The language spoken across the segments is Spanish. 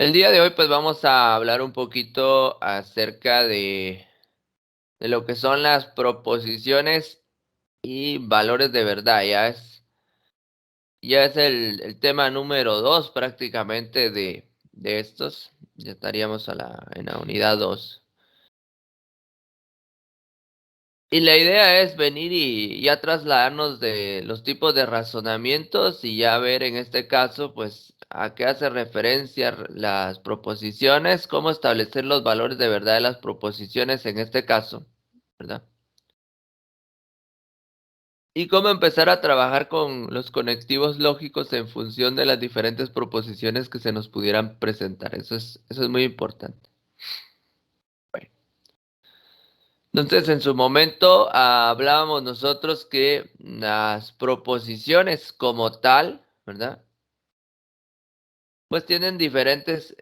El día de hoy pues vamos a hablar un poquito acerca de lo que son las proposiciones y valores de verdad. Ya es el tema número 2 prácticamente de estos. Ya estaríamos en la unidad 2. Y la idea es venir y ya trasladarnos de los tipos de razonamientos y ya ver en este caso, pues, a qué hace referencia las proposiciones, cómo establecer los valores de verdad de las proposiciones en este caso, ¿verdad? Y cómo empezar a trabajar con los conectivos lógicos en función de las diferentes proposiciones que se nos pudieran presentar. Eso es muy importante. Bueno. Entonces, en su momento hablábamos nosotros que las proposiciones como tal, ¿verdad? Pues tienen diferentes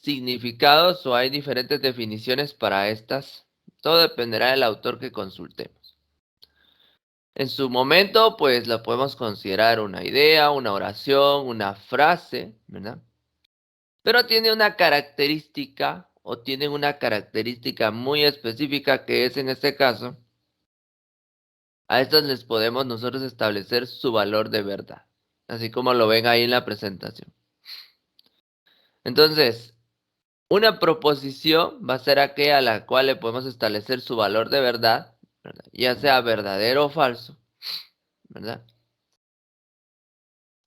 significados o hay diferentes definiciones para estas. Todo dependerá del autor que consultemos. En su momento, pues la podemos considerar una idea, una oración, una frase, ¿verdad? Pero tiene una característica o tienen una característica muy específica que es en este caso. A estas les podemos nosotros establecer su valor de verdad, así como lo ven ahí en la presentación. Entonces, una proposición va a ser aquella a la cual le podemos establecer su valor de verdad, ¿verdad? Ya sea verdadero o falso, ¿verdad?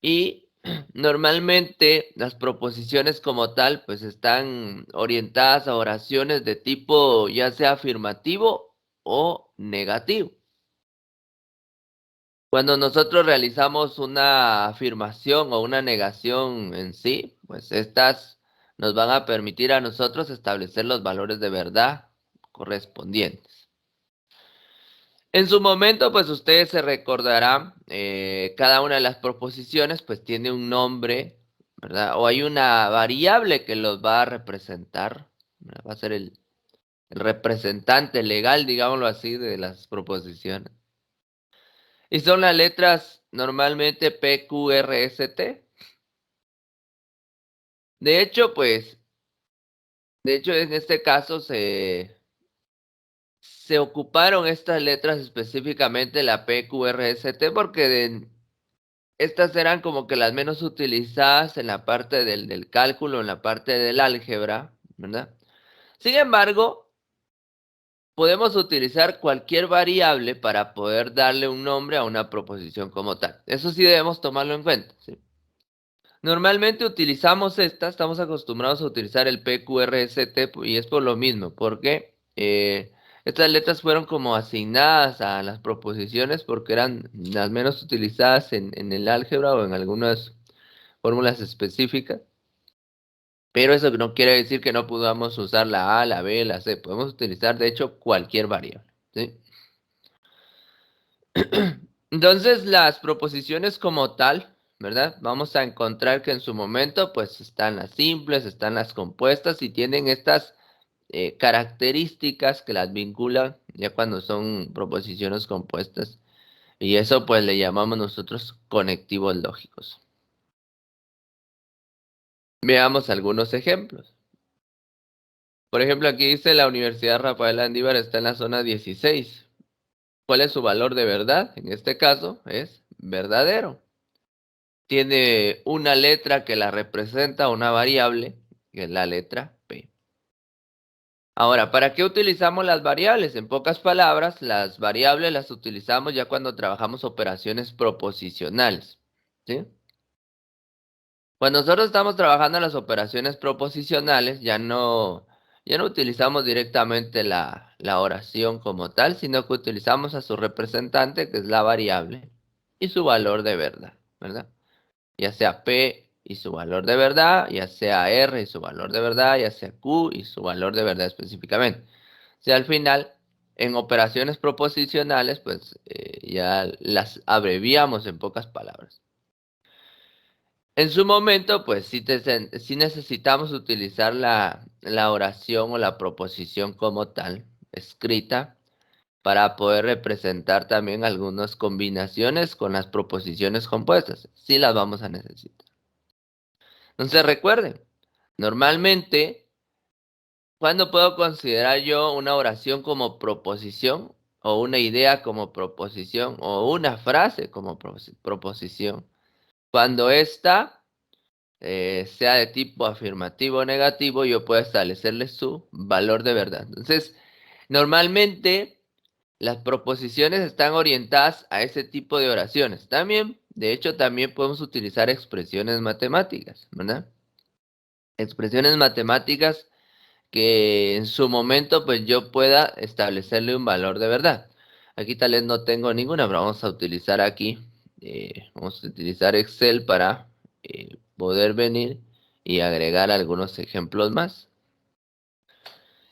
Y normalmente las proposiciones como tal, pues están orientadas a oraciones de tipo ya sea afirmativo o negativo. Cuando nosotros realizamos una afirmación o una negación en sí, pues estas nos van a permitir a nosotros establecer los valores de verdad correspondientes. En su momento, pues ustedes se recordarán, cada una de las proposiciones pues tiene un nombre, ¿verdad? O hay una variable que los va a representar, ¿verdad? Va a ser el representante legal, digámoslo así, de las proposiciones. Y son las letras normalmente P, Q, R, S, T. De hecho, pues, de hecho en este caso se ocuparon estas letras específicamente la P, Q, R, S, T porque estas eran como que las menos utilizadas en la parte del cálculo, en la parte del álgebra, ¿verdad? Sin embargo, podemos utilizar cualquier variable para poder darle un nombre a una proposición como tal. Eso sí debemos tomarlo en cuenta, ¿sí? Normalmente utilizamos estamos acostumbrados a utilizar el PQRST y es por lo mismo, porque estas letras fueron como asignadas a las proposiciones porque eran las menos utilizadas en el álgebra o en algunas fórmulas específicas, pero eso no quiere decir que no podamos usar la A, la B, la C, podemos utilizar de hecho cualquier variable, ¿sí? Entonces, las proposiciones como tal, ¿verdad? Vamos a encontrar que en su momento, pues están las simples, están las compuestas y tienen estas características que las vinculan ya cuando son proposiciones compuestas. Y eso pues le llamamos nosotros conectivos lógicos. Veamos algunos ejemplos. Por ejemplo, aquí dice la Universidad Rafael Andívar está en la zona 16. ¿Cuál es su valor de verdad? En este caso es verdadero. Tiene una letra que la representa, una variable, que es la letra P. Ahora, ¿para qué utilizamos las variables? En pocas palabras, las variables las utilizamos ya cuando trabajamos operaciones proposicionales, ¿sí? Cuando nosotros estamos trabajando en las operaciones proposicionales, ya no utilizamos directamente la oración como tal, sino que utilizamos a su representante, que es la variable, y su valor de verdad, ¿verdad? Ya sea P y su valor de verdad, ya sea R y su valor de verdad, ya sea Q y su valor de verdad específicamente. Si al final, en operaciones proposicionales, pues ya las abreviamos en pocas palabras. En su momento, pues sí necesitamos utilizar la oración o la proposición como tal, escrita, para poder representar también algunas combinaciones con las proposiciones compuestas. Sí las vamos a necesitar. Entonces recuerden, Normalmente, ¿cuándo puedo considerar yo una oración como proposición? O una idea como proposición, o una frase como proposición. Cuando esta sea de tipo afirmativo o negativo, yo puedo establecerle su valor de verdad. Entonces, normalmente las proposiciones están orientadas a ese tipo de oraciones. También, de hecho, también podemos utilizar expresiones matemáticas, ¿verdad? Expresiones matemáticas que en su momento pues yo pueda establecerle un valor de verdad. Aquí tal vez no tengo ninguna, pero vamos a utilizar aquí, vamos a utilizar Excel para poder venir y agregar algunos ejemplos más.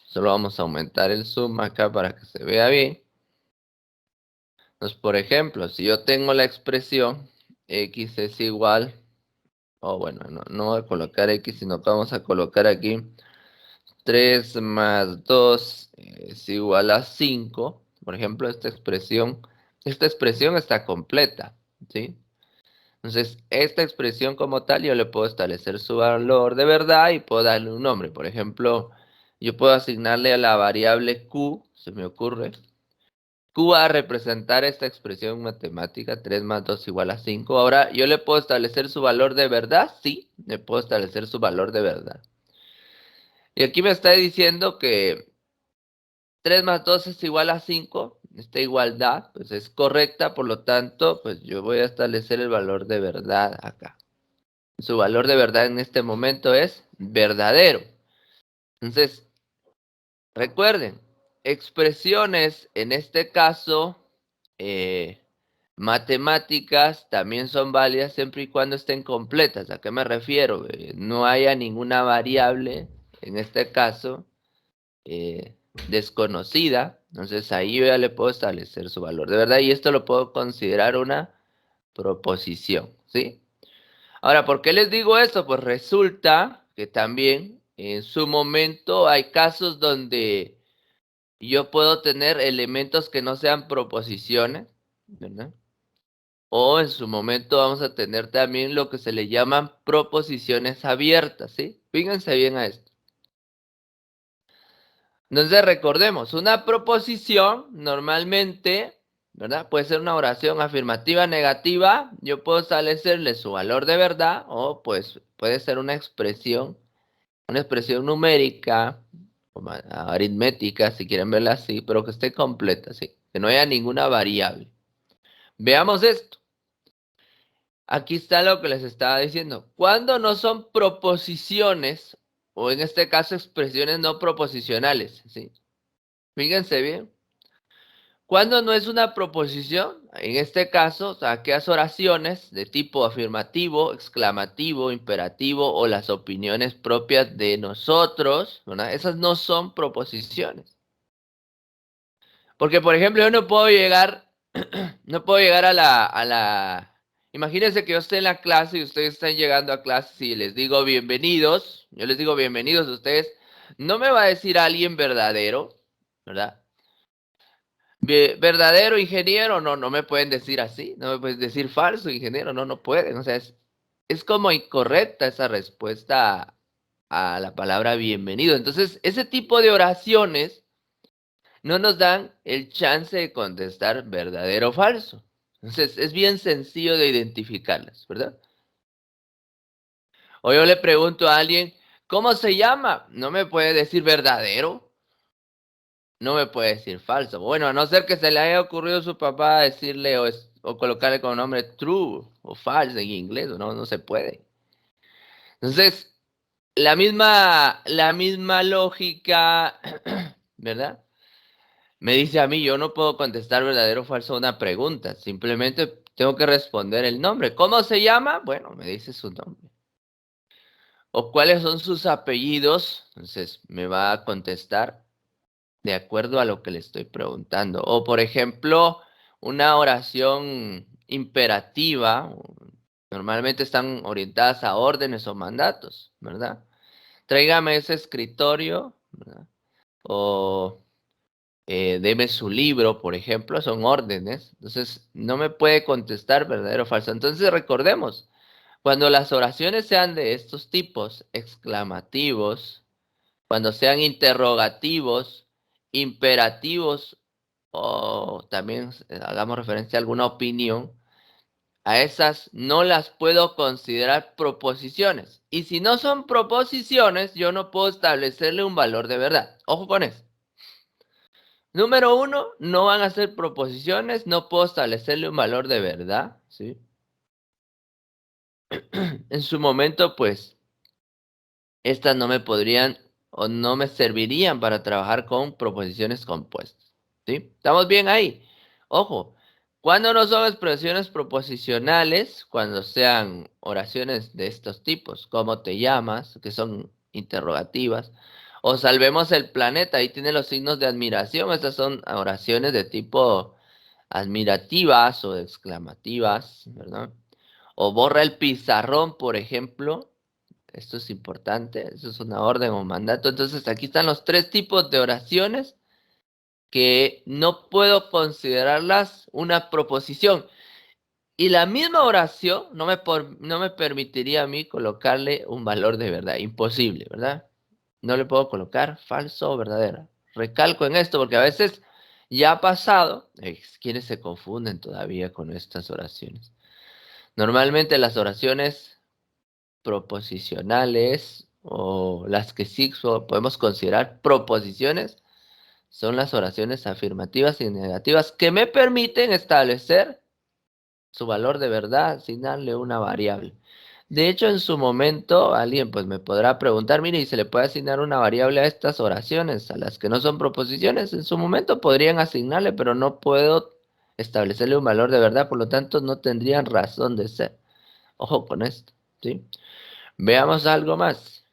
Solo vamos a aumentar el zoom acá para que se vea bien. Entonces, por ejemplo, si yo tengo la expresión x es igual, o bueno, no voy a colocar x, sino que vamos a colocar aquí 3 más 2 es igual a 5. Por ejemplo, esta expresión está completa, ¿sí? Entonces, esta expresión como tal, yo le puedo establecer su valor de verdad y puedo darle un nombre. Por ejemplo, yo puedo asignarle a la variable q, se me ocurre, q va a representar esta expresión matemática, 3 más 2 igual a 5. Ahora, ¿yo le puedo establecer su valor de verdad? Sí, le puedo establecer su valor de verdad. Y aquí me está diciendo que 3 más 2 es igual a 5. Esta igualdad pues es correcta, por lo tanto, pues yo voy a establecer el valor de verdad acá. Su valor de verdad en este momento es verdadero. Entonces, recuerden, expresiones en este caso matemáticas también son válidas siempre y cuando estén completas. ¿A qué me refiero? No haya ninguna variable, en este caso, eh, desconocida. Entonces ahí yo ya le puedo establecer su valor de verdad y esto lo puedo considerar una proposición, ¿sí? Ahora, ¿por qué les digo esto? Pues resulta que también en su momento hay casos donde yo puedo tener elementos que no sean proposiciones, ¿verdad? O en su momento vamos a tener también lo que se le llaman proposiciones abiertas, ¿sí? Fíjense bien a esto. Entonces recordemos, una proposición normalmente, ¿verdad? Puede ser una oración afirmativa, negativa. Yo puedo establecerle su valor de verdad o pues puede ser una expresión numérica, o aritmética, si quieren verla así, pero que esté completa, ¿sí? Que no haya ninguna variable. Veamos esto. Aquí está lo que les estaba diciendo. Cuando no son proposiciones, o en este caso expresiones no proposicionales, ¿sí? Fíjense bien. Cuando no es una proposición, en este caso, aquellas oraciones de tipo afirmativo, exclamativo, imperativo o las opiniones propias de nosotros, ¿verdad? Esas no son proposiciones. Porque, por ejemplo, yo no puedo llegar, no puedo llegar imagínense que yo esté en la clase y ustedes están llegando a clase y les digo bienvenidos, yo les digo bienvenidos a ustedes, no me va a decir alguien verdadero, ¿verdad? Verdadero ingeniero, no, no me pueden decir así, no me pueden decir falso ingeniero, no, no pueden, o sea, es como incorrecta esa respuesta a la palabra bienvenido. Entonces, ese tipo de oraciones no nos dan el chance de contestar verdadero o falso. Entonces, es bien sencillo de identificarlas, ¿verdad? O yo le pregunto a alguien, ¿cómo se llama? No me puede decir verdadero, no me puede decir falso. Bueno, a no ser que se le haya ocurrido a su papá decirle o colocarle como nombre true o false en inglés, no, no se puede. Entonces, la misma lógica, ¿verdad? Me dice a mí, yo no puedo contestar verdadero o falso a una pregunta, simplemente tengo que responder el nombre. ¿Cómo se llama? Bueno, me dice su nombre. ¿O cuáles son sus apellidos? Entonces me va a contestar de acuerdo a lo que le estoy preguntando. O por ejemplo, una oración imperativa, normalmente están orientadas a órdenes o mandatos, ¿verdad? Tráigame ese escritorio, ¿verdad? O deme su libro, por ejemplo, son órdenes. Entonces, no me puede contestar verdadero o falso. Entonces, recordemos, Cuando las oraciones sean de estos tipos, exclamativos, cuando sean interrogativos, imperativos, o también hagamos referencia a alguna opinión, a esas no las puedo considerar proposiciones. Y si no son proposiciones, yo no puedo establecerle un valor de verdad. Ojo con eso. Número uno, no van a ser proposiciones, no puedo establecerle un valor de verdad, ¿sí? En su momento, pues, estas no me podrían o no me servirían para trabajar con proposiciones compuestas, ¿sí? ¿Estamos bien ahí? Ojo, cuando no son expresiones proposicionales, cuando sean oraciones de estos tipos, ¿cómo te llamas?, que son interrogativas, o salvemos el planeta, ahí tiene los signos de admiración, estas son oraciones de tipo admirativas o exclamativas, ¿verdad? O borra el pizarrón, por ejemplo. Esto es importante, eso es una orden o mandato. Entonces aquí están los tres tipos de oraciones que no puedo considerarlas una proposición. Y la misma oración no me permitiría a mí colocarle un valor de verdad. Imposible, ¿verdad? No le puedo colocar falso o verdadera. Recalco en esto porque a veces ya ha pasado, quienes se confunden todavía con estas oraciones. Normalmente las oraciones proposicionales o las que sí podemos considerar proposiciones son las oraciones afirmativas y negativas que me permiten establecer su valor de verdad, asignarle una variable. De hecho, en su momento alguien pues me podrá preguntar, mire, ¿y se le puede asignar una variable a estas oraciones, a las que no son proposiciones? En su momento podrían asignarle, pero no puedo establecerle un valor de verdad, por lo tanto no tendrían razón de ser. Ojo con esto, ¿sí? Veamos algo más.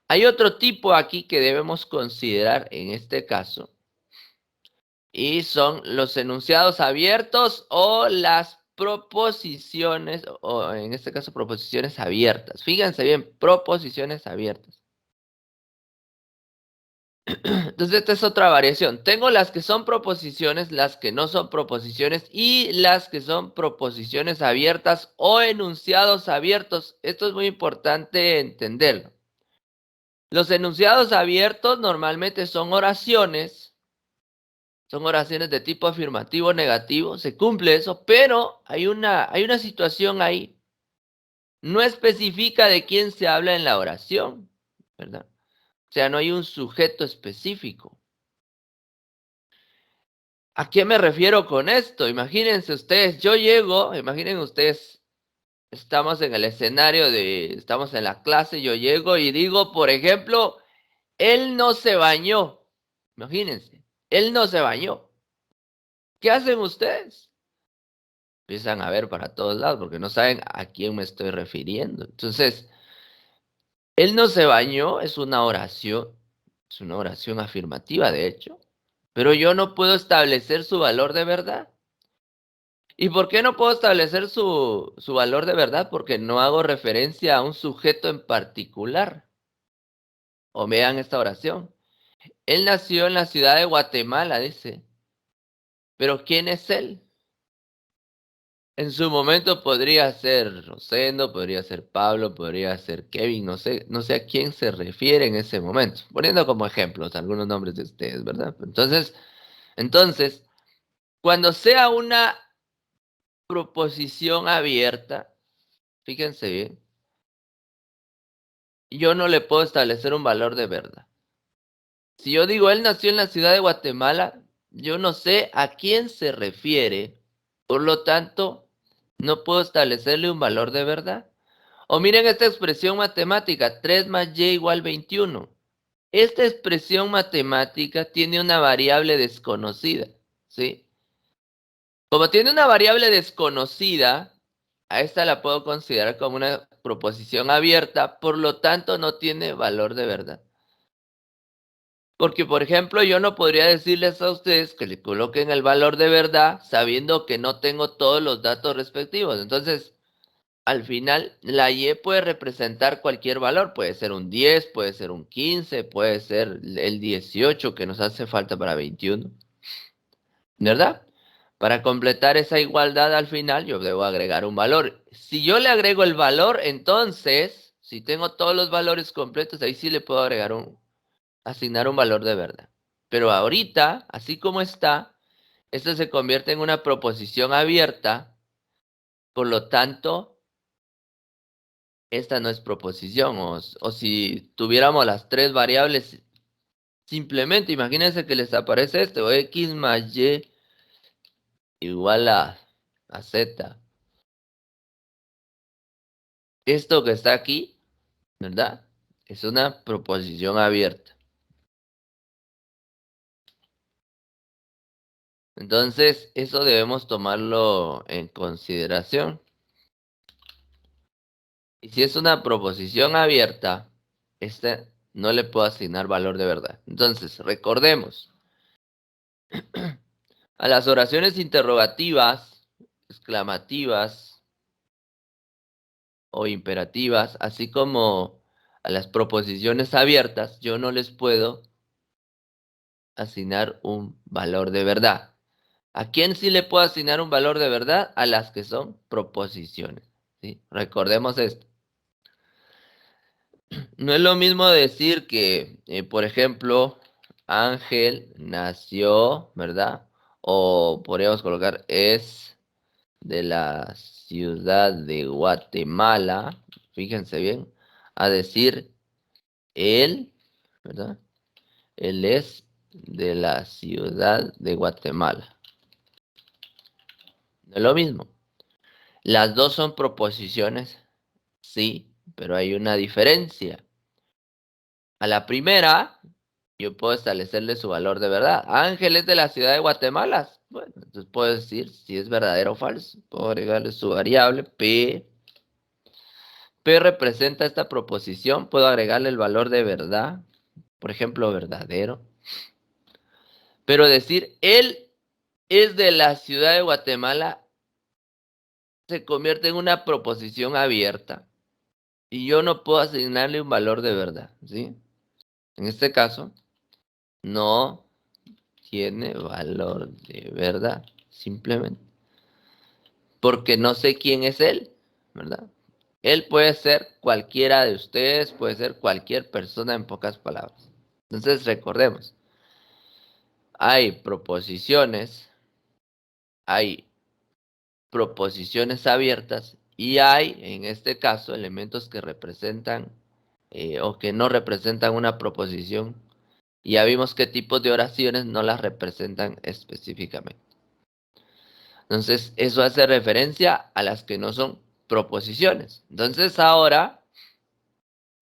Hay otro tipo aquí que debemos considerar en este caso y son los enunciados abiertos o las proposiciones, o en este caso proposiciones abiertas. Fíjense bien, proposiciones abiertas. Entonces esta es otra variación. Tengo las que son proposiciones, las que no son proposiciones y las que son proposiciones abiertas o enunciados abiertos. Esto es muy importante entenderlo. Los enunciados abiertos normalmente son oraciones de tipo afirmativo o negativo, se cumple eso, pero hay una situación ahí. No especifica de quién se habla en la oración, ¿verdad? O sea, no hay un sujeto específico. ¿A qué me refiero con esto? Imagínense ustedes, imaginen ustedes, estamos en el escenario estamos en la clase, yo llego y digo, por ejemplo, él no se bañó. Imagínense, él no se bañó. ¿Qué hacen ustedes? Empiezan a ver para todos lados porque no saben a quién me estoy refiriendo. Entonces, él no se bañó es una oración afirmativa, de hecho, pero yo no puedo establecer su valor de verdad. ¿Y por qué no puedo establecer su valor de verdad? Porque no hago referencia a un sujeto en particular. O vean esta oración. Él nació en la ciudad de Guatemala, dice. Pero ¿quién es él? En su momento podría ser Rosendo, podría ser Pablo, podría ser Kevin, no sé a quién se refiere en ese momento, poniendo como ejemplos algunos nombres de ustedes, ¿verdad? Entonces, cuando sea una proposición abierta, fíjense bien, yo no le puedo establecer un valor de verdad. Si yo digo, él nació en la ciudad de Guatemala, yo no sé a quién se refiere, por lo tanto, no puedo establecerle un valor de verdad. O miren esta expresión matemática, 3 más y igual 21. Esta expresión matemática tiene una variable desconocida, ¿sí? Como tiene una variable desconocida, a esta la puedo considerar como una proposición abierta, por lo tanto no tiene valor de verdad. Porque, por ejemplo, yo no podría decirles a ustedes que le coloquen el valor de verdad sabiendo que no tengo todos los datos respectivos. Entonces, al final, la Y puede representar cualquier valor. Puede ser un 10, puede ser un 15, puede ser el 18 que nos hace falta para 21. ¿Verdad? Para completar esa igualdad al final, yo debo agregar un valor. Si yo le agrego el valor, entonces, si tengo todos los valores completos, ahí sí le puedo asignar un valor de verdad. Pero ahorita, así como está, esto se convierte en una proposición abierta, por lo tanto, esta no es proposición. O si tuviéramos las tres variables, simplemente imagínense que les aparece esto, x más y igual a z. Esto que está aquí, ¿verdad? Es una proposición abierta. Entonces, eso debemos tomarlo en consideración. Y si es una proposición abierta, este no le puedo asignar valor de verdad. Entonces, recordemos, a las oraciones interrogativas, exclamativas o imperativas, así como a las proposiciones abiertas, yo no les puedo asignar un valor de verdad. ¿A quién sí le puedo asignar un valor de verdad? A las que son proposiciones. ¿Sí? Recordemos esto. No es lo mismo decir que, por ejemplo, Ángel nació, ¿verdad? O podríamos colocar es de la ciudad de Guatemala, fíjense bien, a decir él, ¿verdad? Él es de la ciudad de Guatemala. No es lo mismo. Las dos son proposiciones, sí, pero hay una diferencia. A la primera, yo puedo establecerle su valor de verdad. Ángel es de la ciudad de Guatemala. Bueno, entonces puedo decir si es verdadero o falso. Puedo agregarle su variable P. P representa esta proposición. Puedo agregarle el valor de verdad. Por ejemplo, verdadero. Pero decir él es de la ciudad de Guatemala se convierte en una proposición abierta. Y yo no puedo asignarle un valor de verdad, ¿sí? En este caso, no tiene valor de verdad, simplemente. Porque no sé quién es él, ¿verdad? Él puede ser cualquiera de ustedes, puede ser cualquier persona en pocas palabras. Entonces recordemos, hay proposiciones abiertas y hay, en este caso, elementos que representan o que no representan una proposición. Y ya vimos qué tipos de oraciones no las representan específicamente. Entonces, eso hace referencia a las que no son proposiciones. Entonces, ahora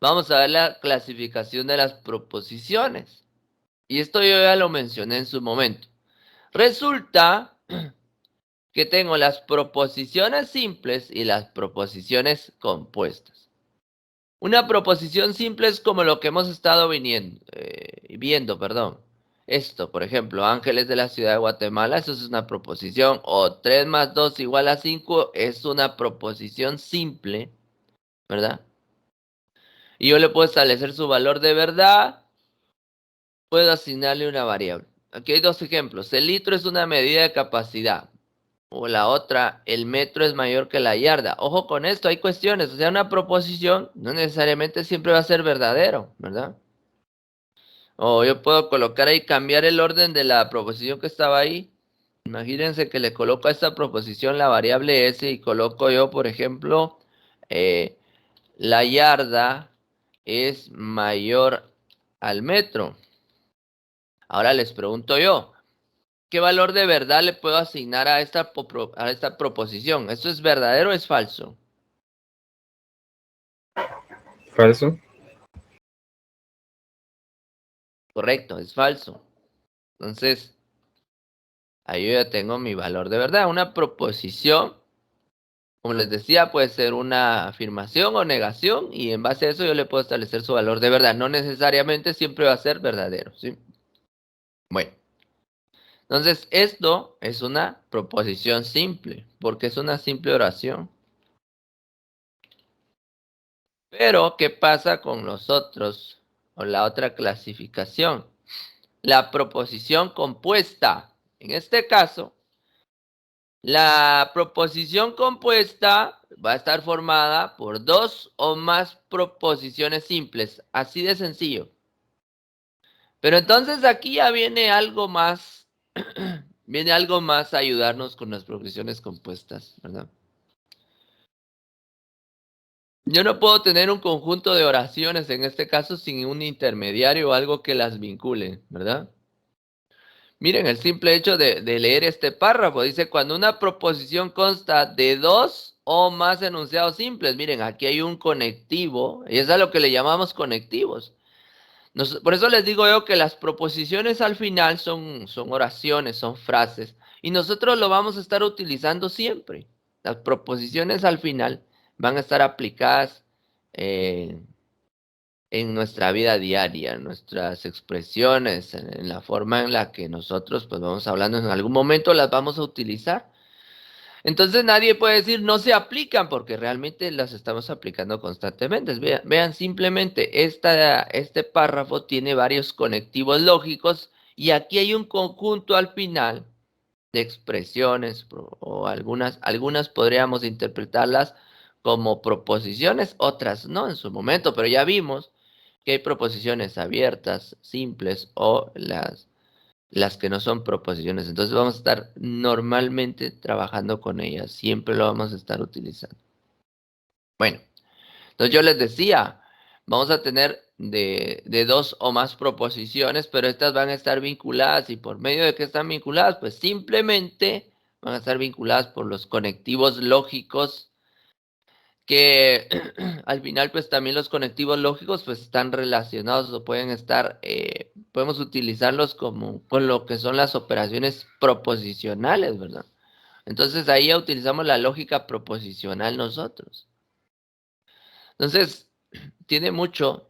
vamos a ver la clasificación de las proposiciones. Y esto yo ya lo mencioné en su momento. Resulta que tengo las proposiciones simples y las proposiciones compuestas. Una proposición simple es como lo que hemos estado viendo, perdón. Esto, por ejemplo, Ángeles de la ciudad de Guatemala, eso es una proposición. O 3 más 2 igual a 5 es una proposición simple, ¿verdad? Y yo le puedo establecer su valor de verdad, puedo asignarle una variable. Aquí hay dos ejemplos. El litro es una medida de capacidad. O la otra, el metro es mayor que la yarda. Ojo con esto, hay cuestiones. O sea, una proposición no necesariamente siempre va a ser verdadero, ¿verdad? O yo puedo colocar ahí, cambiar el orden de la proposición que estaba ahí. Imagínense que le coloco a esta proposición la variable s y coloco yo, por ejemplo, eh, la yarda es mayor al metro. Ahora les pregunto yo, ¿qué valor de verdad le puedo asignar a esta proposición? ¿Esto es verdadero o es falso? Falso. Correcto, es falso. Entonces, ahí yo ya tengo mi valor de verdad. Una proposición, como les decía, puede ser una afirmación o negación y en base a eso yo le puedo establecer su valor de verdad. No necesariamente siempre va a ser verdadero, ¿sí? Bueno, entonces esto es una proposición simple, porque es una simple oración. Pero, ¿qué pasa con los otros o la otra clasificación? La proposición compuesta. En este caso, La proposición compuesta va a estar formada por dos o más proposiciones simples, así de sencillo. Pero entonces aquí ya viene algo más, viene algo más a ayudarnos con las proposiciones compuestas, ¿verdad? Yo no puedo tener un conjunto de oraciones en este caso sin un intermediario o algo que las vincule, ¿verdad? Miren, el simple hecho de leer este párrafo dice, cuando una proposición consta de dos o más enunciados simples, miren, aquí hay un conectivo, y es a lo que le llamamos conectivos. Por eso les digo yo que las proposiciones al final son oraciones, son frases, y nosotros lo vamos a estar utilizando siempre. Las proposiciones al final van a estar aplicadas en nuestra vida diaria, en nuestras expresiones, en la forma en la que nosotros pues vamos hablando, en algún momento las vamos a utilizar. Entonces nadie puede decir no se aplican porque realmente las estamos aplicando constantemente. Vean simplemente, este párrafo tiene varios conectivos lógicos y aquí hay un conjunto al final de expresiones o algunas podríamos interpretarlas como proposiciones, otras no en su momento, pero ya vimos que hay proposiciones abiertas, simples o las que no son proposiciones. Entonces vamos a estar normalmente trabajando con ellas, siempre lo vamos a estar utilizando. Bueno, entonces yo les decía, vamos a tener de dos o más proposiciones, pero estas van a estar vinculadas y por medio de que están vinculadas, pues simplemente van a estar vinculadas por los conectivos lógicos que al final pues también los conectivos lógicos pues están relacionados o pueden estar, podemos utilizarlos como con lo que son las operaciones proposicionales, ¿verdad? Entonces ahí ya utilizamos la lógica proposicional nosotros. Entonces, tiene mucho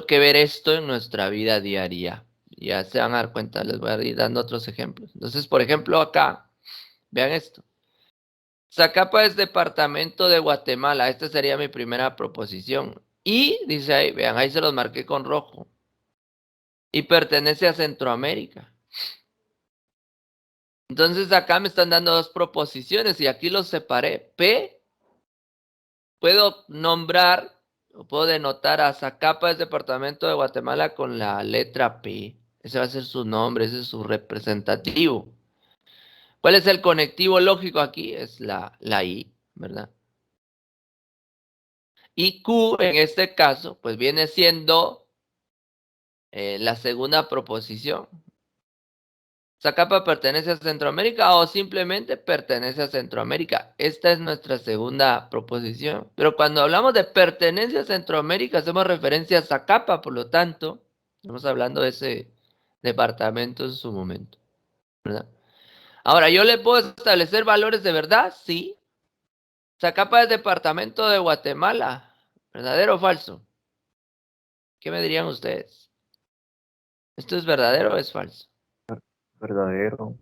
que ver esto en nuestra vida diaria. Ya se van a dar cuenta, les voy a ir dando otros ejemplos. Entonces, por ejemplo, acá, vean esto. Zacapa es departamento de Guatemala. Esta sería mi primera proposición. Y dice ahí, vean, ahí se los marqué con rojo. Y pertenece a Centroamérica. Entonces acá me están dando dos proposiciones y aquí los separé. P, puedo nombrar o puedo denotar a Zacapa es departamento de Guatemala con la letra P. Ese va a ser su nombre, ese es su representativo. ¿Cuál es el conectivo lógico aquí? Es la I, ¿verdad? Y Q en este caso, pues viene siendo la segunda proposición. ¿Zacapa pertenece a Centroamérica o simplemente pertenece a Centroamérica? Esta es nuestra segunda proposición. Pero cuando hablamos de pertenencia a Centroamérica, hacemos referencia a Zacapa, por lo tanto, estamos hablando de ese departamento en su momento, ¿verdad? Ahora, ¿yo le puedo establecer valores de verdad? Sí. Zacapa es departamento de Guatemala. ¿Verdadero o falso? ¿Qué me dirían ustedes? ¿Esto es verdadero o es falso? Verdadero.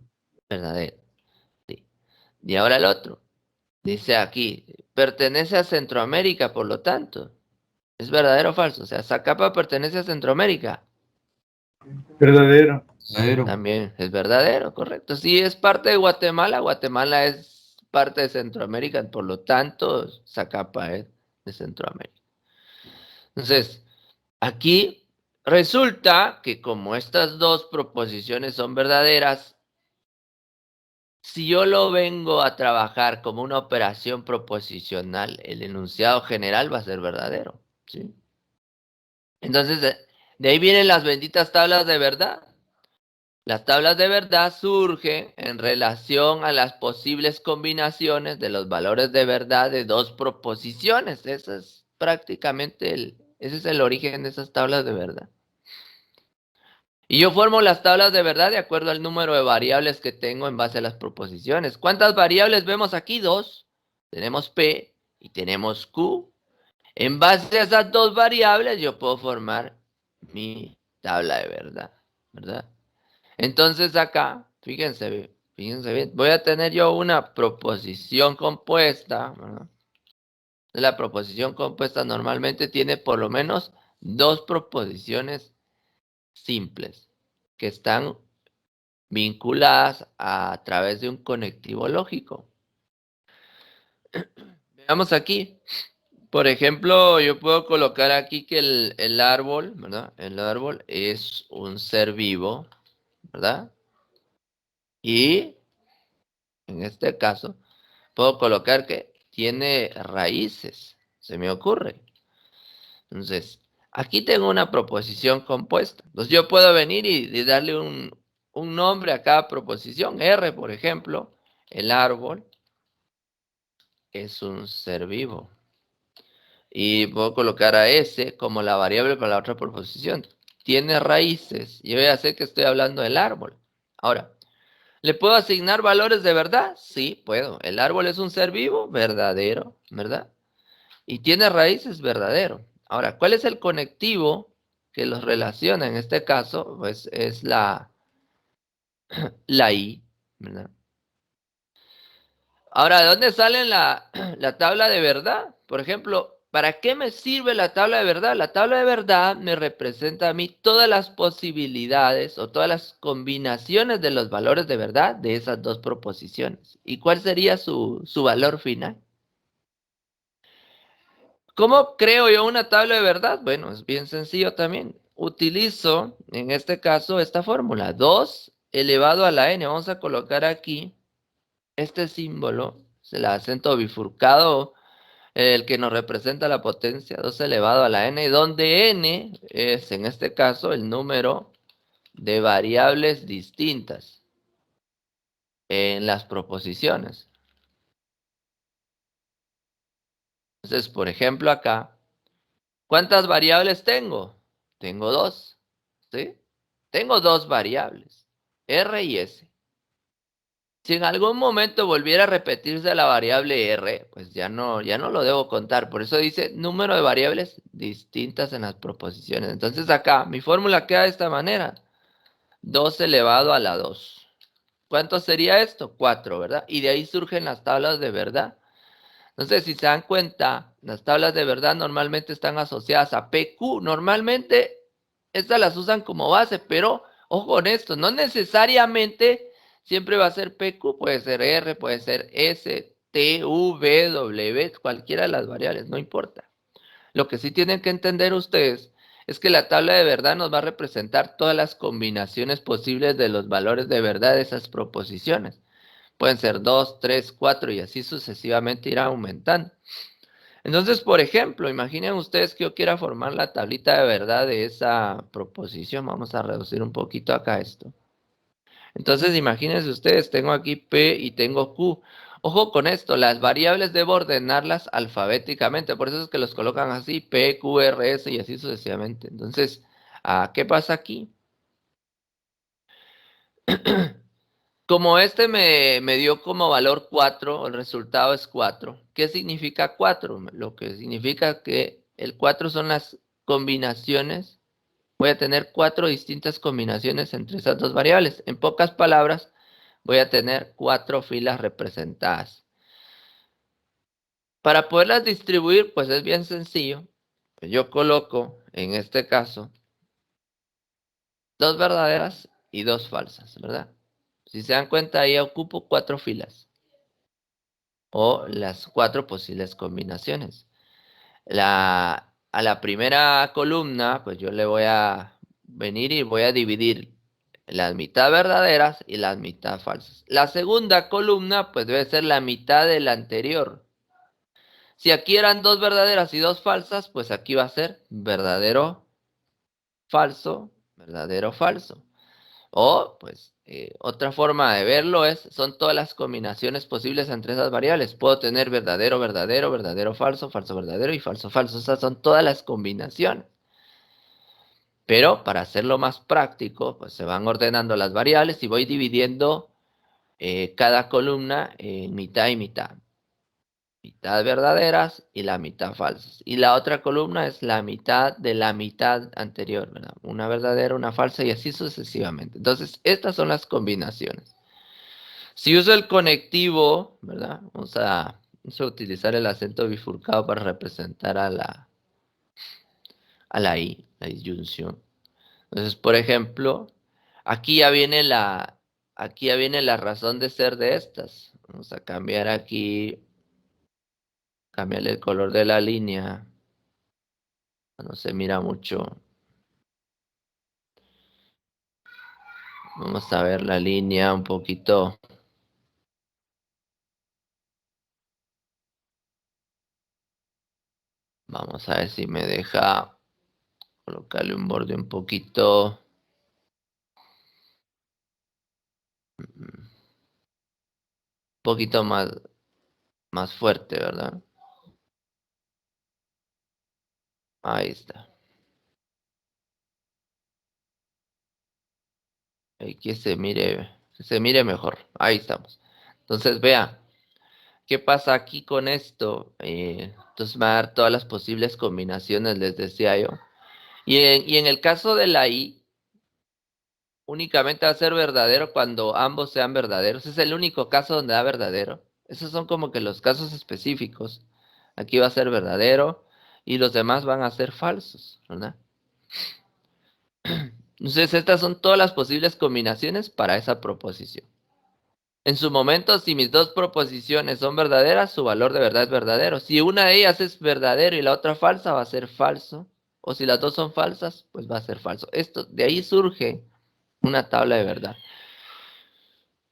Verdadero. Sí. Y ahora el otro. Dice aquí, pertenece a Centroamérica, por lo tanto. ¿Es verdadero o falso? O sea, Zacapa pertenece a Centroamérica. Verdadero. Verdadero. También es verdadero, correcto. Si es parte de Guatemala, Guatemala es parte de Centroamérica, por lo tanto, Zacapa es de Centroamérica. Entonces, aquí resulta que como estas dos proposiciones son verdaderas, si yo lo vengo a trabajar como una operación proposicional, el enunciado general va a ser verdadero, ¿sí? Entonces, de ahí vienen las benditas tablas de verdad. Las tablas de verdad surgen en relación a las posibles combinaciones de los valores de verdad de dos proposiciones. Ese es prácticamente ese es el origen de esas tablas de verdad. Y yo formo las tablas de verdad de acuerdo al número de variables que tengo en base a las proposiciones. ¿Cuántas variables vemos aquí? Dos. Tenemos P y tenemos Q. En base a esas dos variables yo puedo formar mi tabla de verdad, ¿verdad? Entonces acá, fíjense bien, voy a tener yo una proposición compuesta, ¿verdad? La proposición compuesta normalmente tiene por lo menos dos proposiciones simples que están vinculadas a través de un conectivo lógico. Veamos aquí. Por ejemplo, yo puedo colocar aquí que el árbol, ¿verdad? El árbol es un ser vivo, ¿verdad? Y en este caso, puedo colocar que tiene raíces, se me ocurre. Entonces, aquí tengo una proposición compuesta. Entonces, yo puedo venir y darle un nombre a cada proposición. R, por ejemplo, el árbol es un ser vivo. Y puedo colocar a S como la variable para la otra proposición. Tiene raíces. Y voy a hacer que estoy hablando del árbol. Ahora, ¿le puedo asignar valores de verdad? Sí, puedo. El árbol es un ser vivo, verdadero, ¿verdad? Y tiene raíces, verdadero. Ahora, ¿cuál es el conectivo que los relaciona? En este caso, pues es la I, ¿verdad? Ahora, ¿de dónde sale la tabla de verdad? Por ejemplo, ¿para qué me sirve la tabla de verdad? La tabla de verdad me representa a mí todas las posibilidades o todas las combinaciones de los valores de verdad de esas dos proposiciones. ¿Y cuál sería su valor final? ¿Cómo creo yo una tabla de verdad? Bueno, es bien sencillo también. Utilizo, en este caso, esta fórmula. 2 elevado a la n. Vamos a colocar aquí este símbolo, el acento bifurcado, el que nos representa la potencia, 2 elevado a la n, donde n es, en este caso, el número de variables distintas en las proposiciones. Entonces, por ejemplo, acá, ¿cuántas variables tengo? Tengo 2, ¿sí? Tengo 2 variables, R y S. Si en algún momento volviera a repetirse la variable R, pues ya no lo debo contar. Por eso dice número de variables distintas en las proposiciones. Entonces acá mi fórmula queda de esta manera. 2 elevado a la 2. ¿Cuánto sería esto? 4, ¿verdad? Y de ahí surgen las tablas de verdad. Entonces, si se dan cuenta, las tablas de verdad normalmente están asociadas a PQ. Normalmente estas las usan como base, pero ojo con esto, no necesariamente siempre va a ser PQ, puede ser R, puede ser S, T, V, W, cualquiera de las variables, no importa. Lo que sí tienen que entender ustedes es que la tabla de verdad nos va a representar todas las combinaciones posibles de los valores de verdad de esas proposiciones. Pueden ser 2, 3, 4 y así sucesivamente irá aumentando. Entonces, por ejemplo, imaginen ustedes que yo quiera formar la tablita de verdad de esa proposición. Vamos a reducir un poquito acá esto. Entonces, imagínense ustedes, tengo aquí P y tengo Q. Ojo con esto, las variables debo ordenarlas alfabéticamente. Por eso es que los colocan así, P, Q, R, S y así sucesivamente. Entonces, ¿qué pasa aquí? Como este me dio como valor 4, el resultado es 4. ¿Qué significa 4? Lo que significa que el 4 son las combinaciones. Voy a tener 4 distintas combinaciones entre esas dos variables. En pocas palabras, voy a tener 4 filas representadas. Para poderlas distribuir, pues es bien sencillo. Yo coloco, en este caso, 2 verdaderas y 2 falsas, ¿verdad? Si se dan cuenta, ahí ocupo 4 filas o las 4 posibles combinaciones. A la primera columna, pues yo le voy a venir y voy a dividir las mitad verdaderas y las mitad falsas. La segunda columna, pues debe ser la mitad de la anterior. Si aquí eran 2 verdaderas y 2 falsas, pues aquí va a ser verdadero, falso, verdadero, falso. O, pues, otra forma de verlo son todas las combinaciones posibles entre esas variables. Puedo tener verdadero, verdadero, verdadero, falso, falso, verdadero y falso, falso. Esas son todas las combinaciones. Pero para hacerlo más práctico, pues se van ordenando las variables y voy dividiendo cada columna en mitad y mitad. Mitad verdaderas y la mitad falsas. Y la otra columna es la mitad de la mitad anterior, ¿verdad? Una verdadera, una falsa y así sucesivamente. Entonces, estas son las combinaciones. Si uso el conectivo, ¿verdad? Vamos a utilizar el acento bifurcado para representar a la I, la disyunción. Entonces, por ejemplo, aquí ya viene aquí ya viene la razón de ser de estas. Vamos a cambiar aquí, cambiarle el color de la línea. No se mira mucho. Vamos a ver la línea un poquito. Vamos a ver si me deja colocarle un borde un poquito. Un poquito más fuerte, ¿verdad? Ahí está. Ahí que se mire mejor. Ahí estamos. Entonces, vea, ¿qué pasa aquí con esto? Entonces me va a dar todas las posibles combinaciones, les decía yo. Y en el caso de la I, únicamente va a ser verdadero cuando ambos sean verdaderos. Es el único caso donde da verdadero. Esos son como que los casos específicos. Aquí va a ser verdadero y los demás van a ser falsos, ¿verdad? Entonces, estas son todas las posibles combinaciones para esa proposición. En su momento, si mis dos proposiciones son verdaderas, su valor de verdad es verdadero. Si una de ellas es verdadero y la otra falsa, va a ser falso. O si las dos son falsas, pues va a ser falso. De ahí surge una tabla de verdad.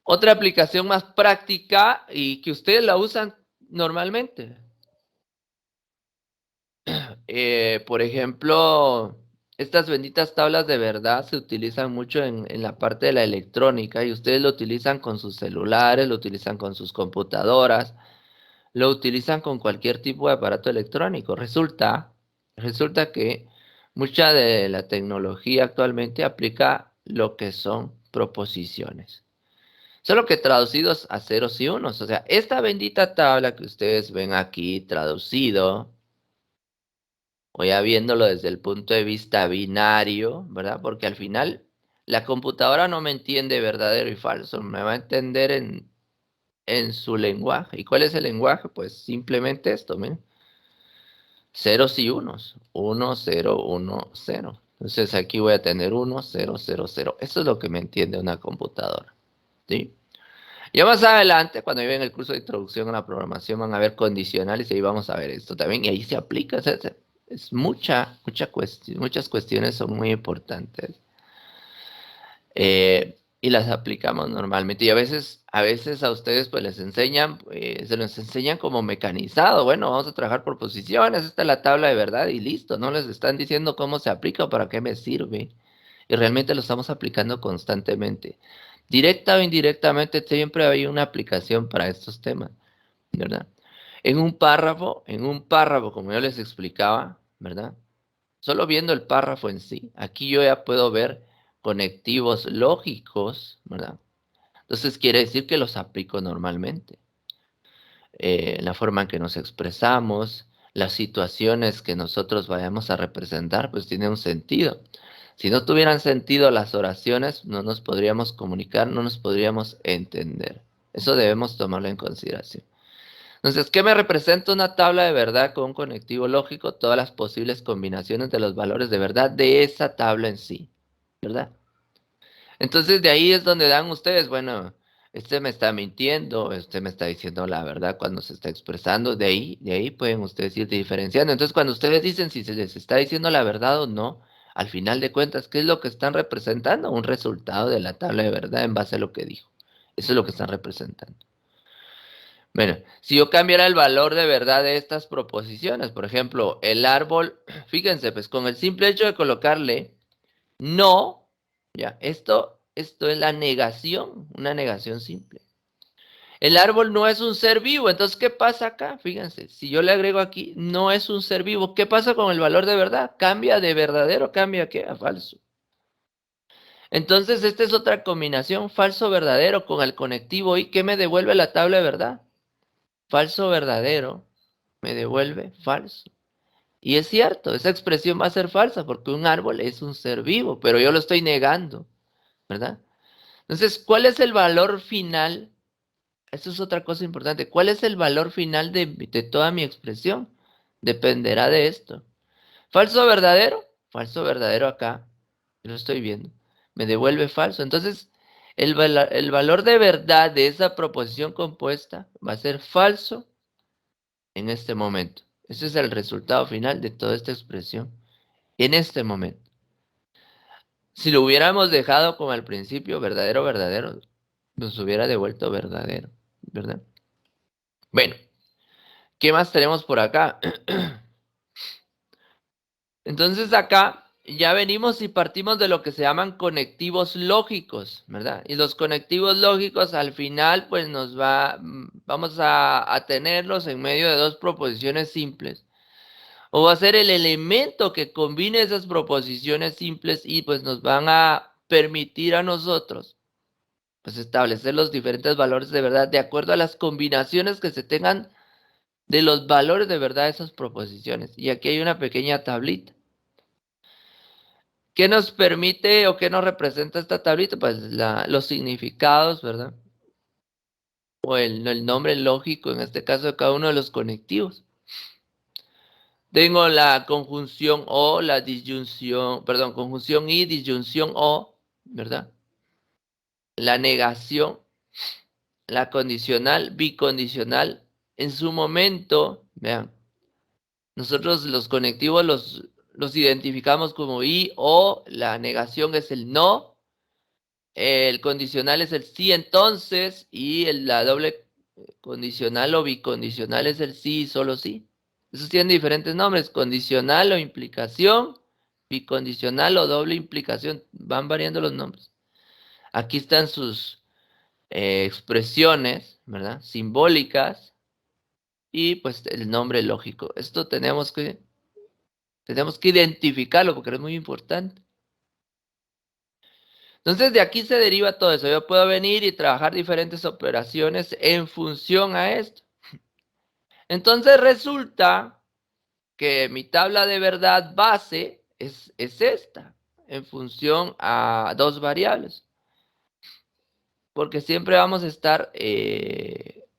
Otra aplicación más práctica y que ustedes la usan normalmente. Por ejemplo, estas benditas tablas de verdad se utilizan mucho en la parte de la electrónica y ustedes lo utilizan con sus celulares, lo utilizan con sus computadoras, lo utilizan con cualquier tipo de aparato electrónico. Resulta que mucha de la tecnología actualmente aplica lo que son proposiciones. Solo que traducidos a ceros y unos. O sea, esta bendita tabla que ustedes ven aquí traducido, o ya viéndolo desde el punto de vista binario, ¿verdad? Porque al final la computadora no me entiende verdadero y falso, me va a entender en su lenguaje. ¿Y cuál es el lenguaje? Pues simplemente esto, miren. Ceros y unos. 1, 0, 1, 0. Entonces aquí voy a tener 1, 0, 0, 0. Eso es lo que me entiende una computadora. ¿Sí? Ya más adelante, cuando lleven el curso de introducción a la programación, van a ver condicionales y ahí vamos a ver esto también. Y ahí se aplica. O sea, es muchas cuestiones son muy importantes. Y las aplicamos normalmente. Y a veces a ustedes pues les enseñan, se los enseñan como mecanizado. Bueno, vamos a trabajar por posiciones, esta es la tabla de verdad y listo. No les están diciendo cómo se aplica o para qué me sirve. Y realmente lo estamos aplicando constantemente. Directa o indirectamente, siempre hay una aplicación para estos temas, ¿verdad? En un párrafo, como yo les explicaba, ¿verdad? Solo viendo el párrafo en sí, aquí yo ya puedo ver conectivos lógicos, ¿verdad? Entonces quiere decir que los aplico normalmente. La forma en que nos expresamos, las situaciones que nosotros vayamos a representar, pues tiene un sentido. Si no tuvieran sentido las oraciones, no nos podríamos comunicar, no nos podríamos entender. Eso debemos tomarlo en consideración. Entonces, ¿qué me representa una tabla de verdad con un conectivo lógico? Todas las posibles combinaciones de los valores de verdad de esa tabla en sí, ¿verdad? Entonces, de ahí es donde dan ustedes, bueno, este me está mintiendo, este me está diciendo la verdad cuando se está expresando, de ahí pueden ustedes ir diferenciando. Entonces, cuando ustedes dicen si se les está diciendo la verdad o no, al final de cuentas, ¿qué es lo que están representando? Un resultado de la tabla de verdad en base a lo que dijo. Eso es lo que están representando. Bueno, si yo cambiara el valor de verdad de estas proposiciones, por ejemplo, el árbol, fíjense, pues con el simple hecho de colocarle no, ya, esto es la negación, una negación simple. El árbol no es un ser vivo, entonces, ¿qué pasa acá? Fíjense, si yo le agrego aquí, no es un ser vivo, ¿qué pasa con el valor de verdad? Cambia de verdadero, cambia ¿qué? A falso. Entonces, esta es otra combinación, falso-verdadero con el conectivo y ¿qué me devuelve la tabla de verdad? Falso-verdadero me devuelve falso. Y es cierto, esa expresión va a ser falsa porque un árbol es un ser vivo, pero yo lo estoy negando, ¿verdad? Entonces, ¿cuál es el valor final? Eso es otra cosa importante. ¿Cuál es el valor final de toda mi expresión? Dependerá de esto. ¿Falso o verdadero? Falso o verdadero acá. Yo lo estoy viendo. Me devuelve falso. Entonces, El valor de verdad de esa proposición compuesta va a ser falso en este momento. Ese es el resultado final de toda esta expresión. En este momento. Si lo hubiéramos dejado como al principio, verdadero, verdadero, nos hubiera devuelto verdadero, ¿verdad? Bueno, ¿qué más tenemos por acá? Entonces acá ya venimos y partimos de lo que se llaman conectivos lógicos, ¿verdad? Y los conectivos lógicos al final pues vamos a tenerlos en medio de dos proposiciones simples. O va a ser el elemento que combine esas proposiciones simples y pues nos van a permitir a nosotros pues establecer los diferentes valores de verdad de acuerdo a las combinaciones que se tengan de los valores de verdad de esas proposiciones. Y aquí hay una pequeña tablita. ¿Qué nos permite o qué nos representa esta tablita? Pues los significados, ¿verdad? O el nombre lógico, en este caso, de cada uno de los conectivos. Tengo la conjunción o, la disyunción, perdón, conjunción y disyunción o, ¿verdad? La negación, la condicional, bicondicional. En su momento, vean, nosotros los conectivos los identificamos como y o, la negación es el no, el condicional es el sí entonces y la doble condicional o bicondicional es el sí y solo sí. Esos tienen diferentes nombres, condicional o implicación, bicondicional o doble implicación, van variando los nombres. Aquí están sus expresiones, ¿verdad? Simbólicas y pues el nombre lógico. Esto tenemos que identificarlo porque es muy importante. Entonces de aquí se deriva todo eso. Yo puedo venir y trabajar diferentes operaciones en función a esto. Entonces resulta que mi tabla de verdad base es esta, en función a dos variables. Porque siempre vamos a estar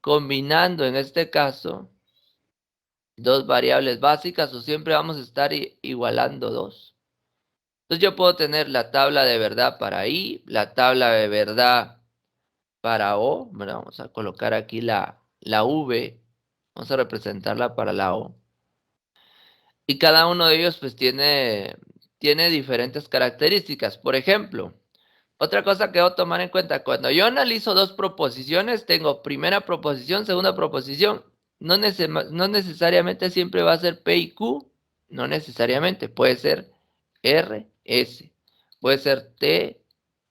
combinando, en este caso, dos variables básicas o siempre vamos a estar igualando dos. Entonces yo puedo tener la tabla de verdad para I, la tabla de verdad para O. Bueno, vamos a colocar aquí la V. Vamos a representarla para la O. Y cada uno de ellos pues tiene diferentes características. Por ejemplo, otra cosa que debo tomar en cuenta, cuando yo analizo dos proposiciones, tengo primera proposición, segunda proposición. No necesariamente siempre va a ser P y Q, no necesariamente, puede ser R, S, puede ser T,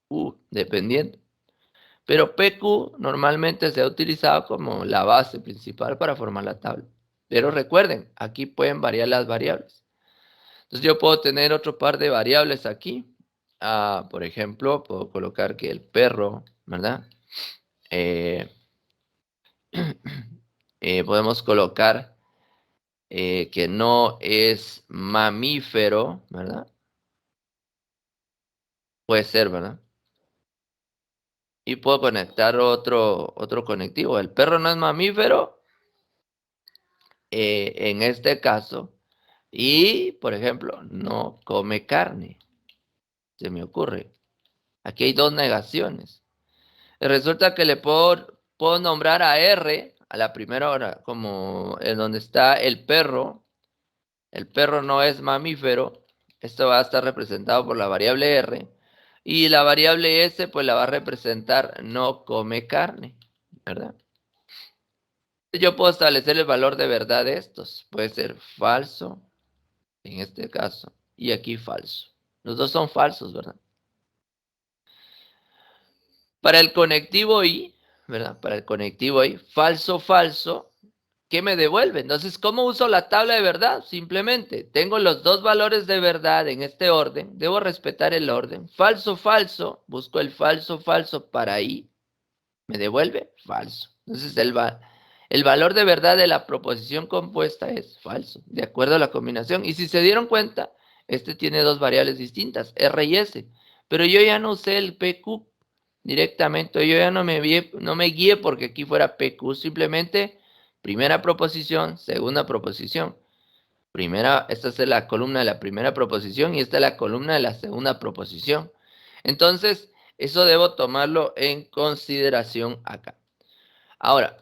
U, dependiendo. Pero PQ normalmente se ha utilizado como la base principal para formar la tabla. Pero recuerden, aquí pueden variar las variables. Entonces yo puedo tener otro par de variables aquí. Por ejemplo, puedo colocar que el perro, ¿verdad? Podemos colocar que no es mamífero, ¿verdad? Puede ser, ¿verdad? Y puedo conectar otro conectivo. El perro no es mamífero, en este caso. Y, por ejemplo, no come carne. Se me ocurre. Aquí hay dos negaciones. Resulta que le puedo nombrar a R a la primera hora, como en donde está el perro. El perro no es mamífero. Esto va a estar representado por la variable R. Y la variable S, pues la va a representar no come carne, ¿verdad? Yo puedo establecer el valor de verdad de estos. Puede ser falso, en este caso, y aquí falso. Los dos son falsos, ¿verdad? Para el conectivo I, ¿verdad? Para el conectivo I, falso, falso, ¿qué me devuelve? Entonces, ¿cómo uso la tabla de verdad? Simplemente, tengo los dos valores de verdad en este orden, debo respetar el orden. Falso, falso, busco el falso, falso para I, me devuelve falso. Entonces, el valor de verdad de la proposición compuesta es falso, de acuerdo a la combinación. Y si se dieron cuenta, este tiene dos variables distintas, R y S. Pero yo ya no usé el PQ directamente, yo ya no me guié porque aquí fuera PQ, simplemente primera proposición, segunda proposición. Esta es la columna de la primera proposición y esta es la columna de la segunda proposición. Entonces, Eso debo tomarlo en consideración acá. Ahora,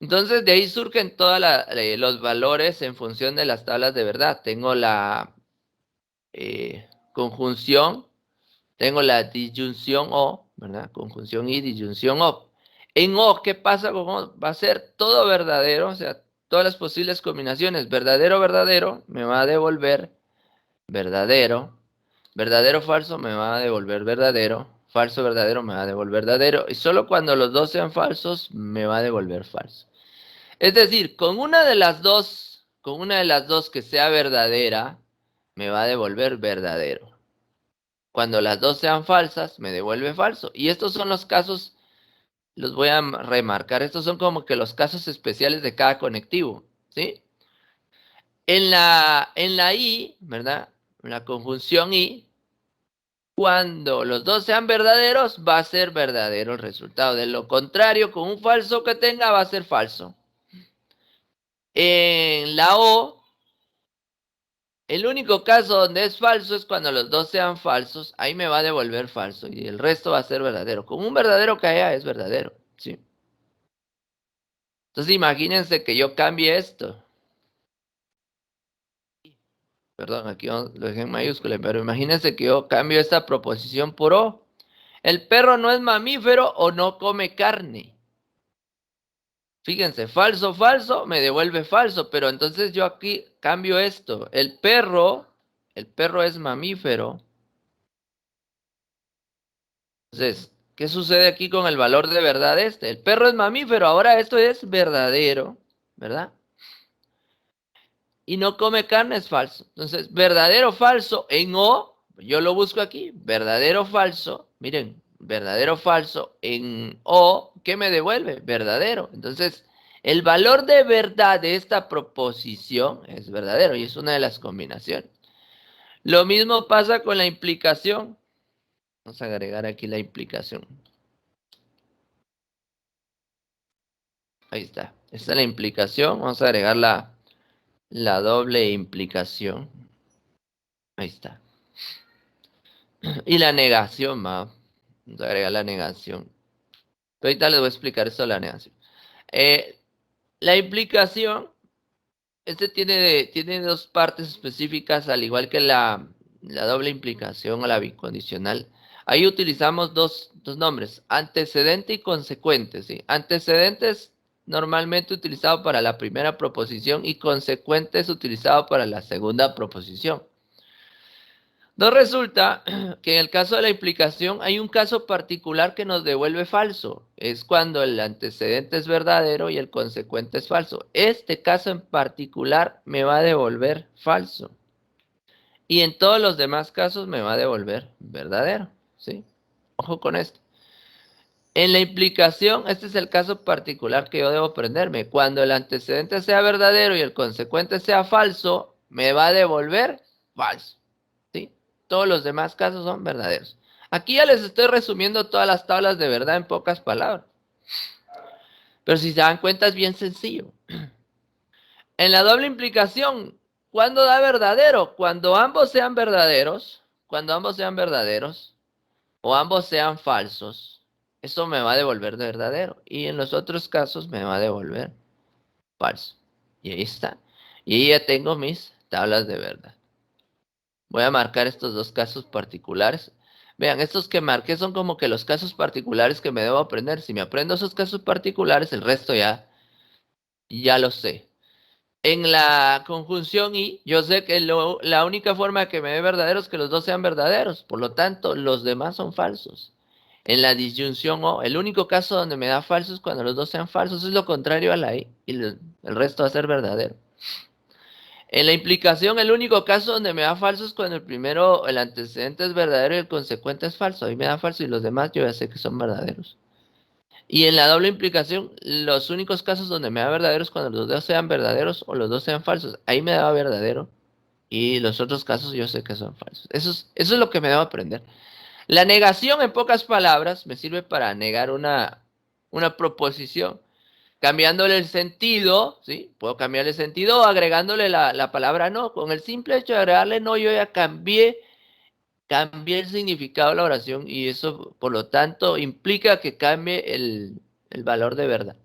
entonces de ahí surgen todos los valores en función de las tablas de verdad. Tengo la conjunción, tengo la disyunción O, ¿verdad? Conjunción y disyunción O. En O, ¿qué pasa con O? Va a ser todo verdadero, o sea, todas las posibles combinaciones. Verdadero, verdadero, me va a devolver verdadero. Verdadero, falso, me va a devolver verdadero. Falso, verdadero, me va a devolver verdadero. Y solo cuando los dos sean falsos, me va a devolver falso. Es decir, con una de las dos que sea verdadera, me va a devolver verdadero. Cuando las dos sean falsas, me devuelve falso. Y estos son los casos, los voy a remarcar, estos son como que los casos especiales de cada conectivo, ¿sí? En la I, ¿verdad? En la conjunción I, cuando los dos sean verdaderos, va a ser verdadero el resultado. De lo contrario, con un falso que tenga, va a ser falso. En la O, el único caso donde es falso es cuando los dos sean falsos. Ahí me va a devolver falso y el resto va a ser verdadero. Con un verdadero que haya es verdadero, ¿sí? Entonces imagínense que yo cambie esto. Perdón, aquí lo dejé en mayúscula, pero imagínense que yo cambio esta proposición por O. El perro no es mamífero o no come carne. Fíjense, falso, falso, me devuelve falso, pero entonces yo aquí cambio esto. El perro es mamífero. Entonces, ¿qué sucede aquí con el valor de verdad este? El perro es mamífero, ahora esto es verdadero, ¿verdad? Y no come carne es falso. Entonces, verdadero, falso en O, yo lo busco aquí, verdadero, falso, miren, verdadero, falso en O, ¿qué me devuelve? Verdadero. Entonces, el valor de verdad de esta proposición es verdadero y es una de las combinaciones. Lo mismo pasa con la implicación. Vamos a agregar aquí la implicación. Ahí está. Esta es la implicación. Vamos a agregar la doble implicación. Ahí está. Y la negación, va. Vamos a agregar la negación. Pero ahorita les voy a explicar esto de la negación. La implicación, tiene dos partes específicas, al igual que la doble implicación o la bicondicional. Ahí utilizamos dos nombres, antecedente y consecuente, ¿sí? Antecedente es normalmente utilizado para la primera proposición y consecuente es utilizado para la segunda proposición. No resulta que en el caso de la implicación hay un caso particular que nos devuelve falso. Es cuando el antecedente es verdadero y el consecuente es falso. Este caso en particular me va a devolver falso. Y en todos los demás casos me va a devolver verdadero. ¿Sí? Ojo con esto. En la implicación, este es el caso particular que yo debo aprenderme. Cuando el antecedente sea verdadero y el consecuente sea falso, me va a devolver falso. ¿Sí? Todos los demás casos son verdaderos. Aquí ya les estoy resumiendo todas las tablas de verdad en pocas palabras. Pero si se dan cuenta es bien sencillo. En la doble implicación, ¿cuándo da verdadero? Cuando ambos sean verdaderos, o ambos sean falsos, eso me va a devolver de verdadero. Y en los otros casos me va a devolver falso. Y ahí está. Y ahí ya tengo mis tablas de verdad. Voy a marcar estos dos casos particulares. Vean, estos que marqué son como que los casos particulares que me debo aprender. Si me aprendo esos casos particulares, el resto ya lo sé. En la conjunción y, yo sé que la única forma de que me dé verdadero es que los dos sean verdaderos. Por lo tanto, los demás son falsos. En la disyunción o, el único caso donde me da falso es cuando los dos sean falsos. Es lo contrario a la i. Y el resto va a ser verdadero. En la implicación, el único caso donde me da falso es cuando el antecedente es verdadero y el consecuente es falso. Ahí me da falso y los demás yo ya sé que son verdaderos. Y en la doble implicación, los únicos casos donde me da verdadero es cuando los dos sean verdaderos o los dos sean falsos. Ahí me da verdadero. Y los otros casos yo sé que son falsos. Eso es lo que me debo aprender. La negación, en pocas palabras, me sirve para negar una proposición. Cambiándole el sentido, ¿sí? Puedo cambiarle el sentido o agregándole la palabra no. Con el simple hecho de agregarle no, yo ya cambié cambia el significado de la oración y eso, por lo tanto, implica que cambie el valor de verdad.